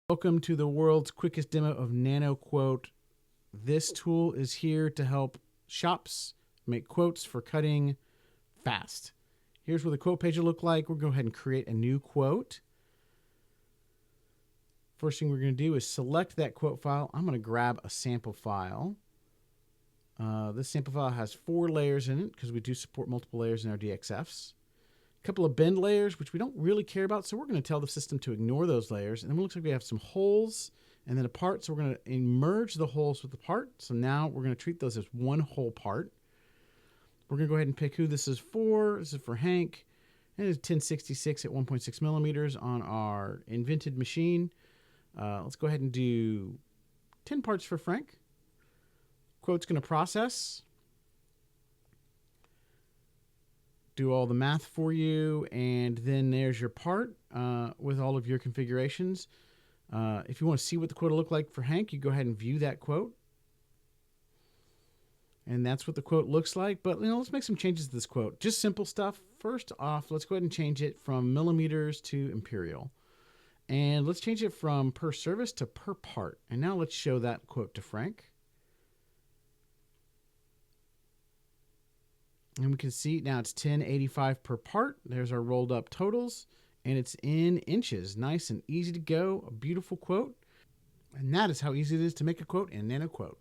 Welcome to the world's quickest demo of NanoQuote. This tool is here to help shops make quotes for cutting fast. Here's what the quote page will look like. We'll go ahead and create a new quote. First thing we're going to do is select that quote file. I'm going to grab a sample file. This sample file has 4 layers in it because we do support multiple layers in our DXFs. A couple of bend layers, which we don't really care about, so we're going to tell the system to ignore those layers. And then it looks like we have some holes and then a part, so we're going to merge the holes with the part. So now we're going to treat those as one whole part. We're going to go ahead and pick who this is for. This is for Hank. And it's 1066 at 1.6 millimeters on our invented machine. Let's go ahead and do 10 parts for Frank. Quote's going to process, do all the math for you, and then there's your part with all of your configurations. If you want to see what the quote will look like for Hank, you go ahead and view that quote. And that's what the quote looks like. But let's make some changes to this quote. Just simple stuff. First off, let's go ahead and change it from millimeters to imperial. And let's change it from per service to per part. And now let's show that quote to Frank. And we can see now it's 1085 per part. There's our rolled up totals. And it's in inches. Nice and easy to go. A beautiful quote. And that is how easy it is to make a quote in NanoQuote.